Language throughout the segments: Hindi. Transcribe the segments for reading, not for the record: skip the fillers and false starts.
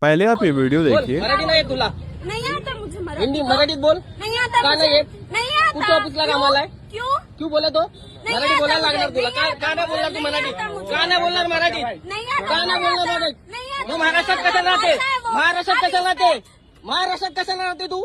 पहले आप ये वीडियो बोल देखिए। मराठी नाही येत तुला? नहीं आता मुझे मराठी। हिंदी मराठीत बोल. नहीं आता का मुझे। नाही येत? नहीं आता। कुठच्या ऑफिसला कामाला आहे? क्यों? क्यों बोला तो? नहीं मराठी आता बोलायला मुझे, लागणार तुला. नहीं आता का नाही बोलणार तू मुझे, मराठी? नहीं आता मुझे। का नाही बोलणार मराठी? नहीं आता का नाही बोलणार मराठी? नहीं आता। तू महाराष्ट्रात कशाला राहते? भाषा है वो। महाराष्ट्रात कशाला राहते? महाराष्ट्रात कशाला राहते तू?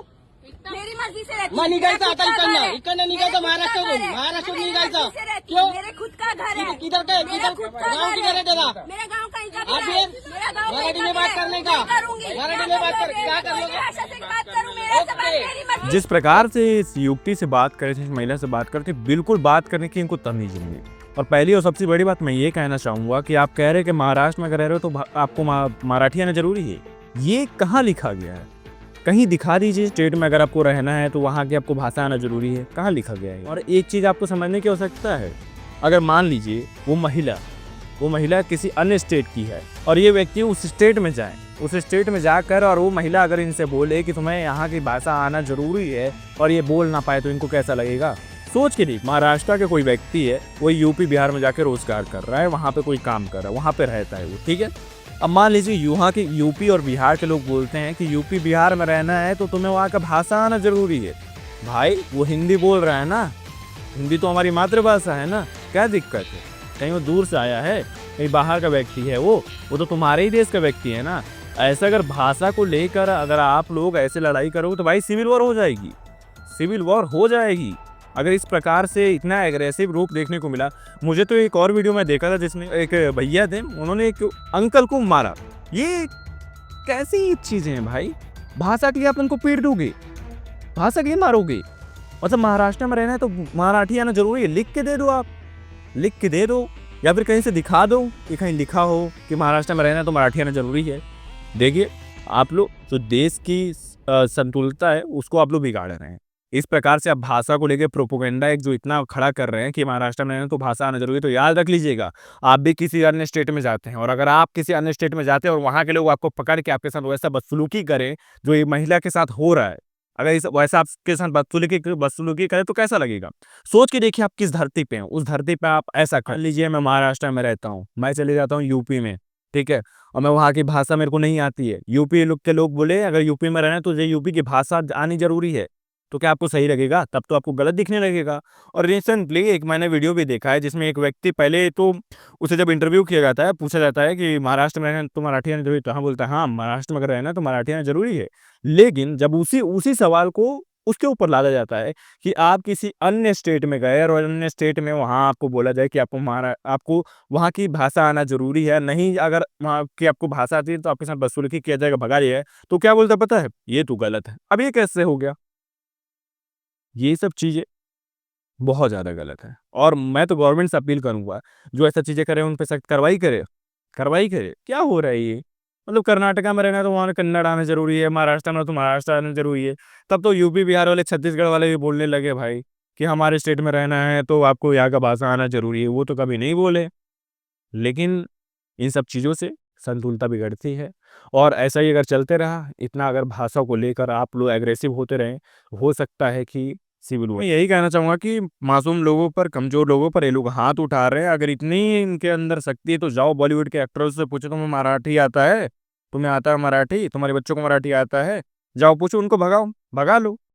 मेरी मर्जी से रहती मग हूँ। निघायचं मेरा आता खुद का घर है। इकडनं निघायचं मेरा खुद महाराष्ट्रातून. का घर है। महाराष्ट्रातून मेरी निघायचं. मर्जी से रहती क्यों? हूँ। मेरे खुद का घर है। किधर का? मेरा खुद का गाँव घर किधर है तेरा? मेरा गाँव कहीं का भी आप है। ये मेरा गाँव मराठी कहीं में का बात भी करने है। का? मैं करूंगी। मराठी में बात कर क्या कर लोगे? भाषा से बात करूँ मेरे से बात मेरी मर्जी। जिस प्रकार से इस युवती से बात करे थे, इस महिला से बात करते, बिल्कुल बात करने की इनको तमीज नहीं है। और पहली और सबसे बड़ी बात मैं ये कहना चाहूँगा कि आप कह रहे हैं कि महाराष्ट्र में अगर रह रहे हो तो आपको मराठी आना जरूरी है। ये कहाँ लिखा गया है? कहीं दिखा दीजिए स्टेट में अगर आपको रहना है तो वहाँ की आपको भाषा आना जरूरी है। कहाँ लिखा गया है? और एक चीज़ आपको समझने की आवश्यकता है, अगर मान लीजिए वो महिला किसी अन्य स्टेट की है और ये व्यक्ति उस स्टेट में जाए, उस स्टेट में जाकर और वो महिला अगर इनसे बोले कि तुम्हें यहाँ की भाषा आना जरूरी है और ये बोल ना पाए तो इनको कैसा लगेगा? सोच के नहीं। महाराष्ट्र के कोई व्यक्ति है, वो यूपी बिहार में जाकर रोजगार कर रहा है, वहाँ पे कोई काम कर रहा है, वहाँ पे रहता है वो, ठीक है। अब मान लीजिए यहाँ के यूपी और बिहार के लोग बोलते हैं कि यूपी बिहार में रहना है तो तुम्हें वहाँ का भाषा आना जरूरी है। भाई वो हिंदी बोल रहा है ना, हिंदी तो हमारी मातृभाषा है ना, क्या दिक्कत है? कहीं वो दूर से आया है, कहीं बाहर का व्यक्ति है, वो तो तुम्हारे ही देश का व्यक्ति है ना। ऐसा अगर भाषा को लेकर अगर आप लोग ऐसे लड़ाई करोगे तो भाई सिविल वॉर हो जाएगी, सिविल वॉर हो जाएगी। अगर इस प्रकार से इतना एग्रेसिव रूप देखने को मिला। मुझे तो एक और वीडियो में देखा था जिसमें एक भैया थे, उन्होंने एक अंकल को मारा। ये कैसी चीजें हैं भाई? भाषा के लिए आप उनको पीट दोगे, भाषा के लिए मारोगे? मतलब महाराष्ट्र में रहना है तो मराठी आना जरूरी है, लिख के दे दो, आप लिख के दे दो, या फिर कहीं से दिखा दो कि कहीं लिखा हो कि महाराष्ट्र में रहना है तो मराठी आना जरूरी है। देखिए आप लोग जो देश की संतुलता है उसको आप लोग बिगाड़ रहे हैं। इस प्रकार से आप भाषा को लेकर प्रोपोगेंडा एक जो इतना खड़ा कर रहे हैं कि महाराष्ट्र में रहना तो भाषा आना जरूरी है, तो याद रख लीजिएगा आप भी किसी अन्य स्टेट में जाते हैं और अगर आप किसी अन्य स्टेट में जाते हैं और वहाँ के लोग आपको पकड़ के आपके साथ वैसा बदसलूकी करें जो ये महिला के साथ हो रहा है, अगर इस वैसा आपके साथ बदसलूकी करें तो कैसा लगेगा? सोच के देखिए आप किस धरती पे हैं। उस धरती पे आप ऐसा कर लीजिए, मैं महाराष्ट्र में रहता हूँ, मैं चले जाता हूँ यूपी में, ठीक है, और मैं वहाँ की भाषा मेरे को नहीं आती है। यूपी के लोग बोले अगर यूपी में रहना है तो यूपी की भाषा आनी जरूरी है, तो क्या आपको सही लगेगा? तब तो आपको गलत दिखने लगेगा। और रिसेंटली एक मैंने वीडियो भी देखा है जिसमें एक व्यक्ति, पहले तो उसे जब इंटरव्यू किया जाता है, पूछा जाता है कि महाराष्ट्र में रहना तो मराठी आना जरूरी है, तो हाँ बोलता है हाँ महाराष्ट्र में अगर रहना है तो मराठी आना जरूरी है। लेकिन जब उसी सवाल को उसके ऊपर लादा जाता है कि आप किसी अन्य स्टेट में गए और अन्य स्टेट में वहाँ आपको बोला जाए कि आपको वहाँ की भाषा आना जरूरी है, नहीं अगर वहाँ की आपको भाषा आती है तो आपके साथ बदसलूकी किया जाएगा, भगा दिया है, तो क्या बोलता है पता है? ये तो गलत है। अब ये कैसे हो गया? ये सब चीजें बहुत ज्यादा गलत है और मैं तो गवर्नमेंट से अपील करूंगा जो ऐसा चीजें करे उन पे सख्त कार्रवाई करे। क्या हो रहा है ये? मतलब कर्नाटका में रहना है तो वहाँ कन्नड़ आना जरूरी है, महाराष्ट्र में तो महाराष्ट्र आना जरूरी है। तब तो यूपी बिहार वाले, छत्तीसगढ़ वाले भी बोलने लगे भाई कि हमारे स्टेट में रहना है तो आपको यहाँ का भाषा आना जरूरी है। वो तो कभी नहीं बोले। लेकिन इन सब चीज़ों से संतुलता बिगड़ती है और ऐसा ही अगर चलते रहा, इतना अगर भाषा को लेकर आप लोग एग्रेसिव होते रहें, हो सकता है कि सिविल वॉर। मैं यही कहना चाहूँगा कि मासूम लोगों पर, कमज़ोर लोगों पर ये लोग हाथ उठा रहे हैं। अगर इतनी इनके अंदर शक्ति है तो जाओ बॉलीवुड के एक्टर्स से पूछो, तुम्हें मराठी आता है? तुम्हें आता है मराठी? तुम्हारे बच्चों को मराठी आता है? जाओ पूछो उनको, भगा लो।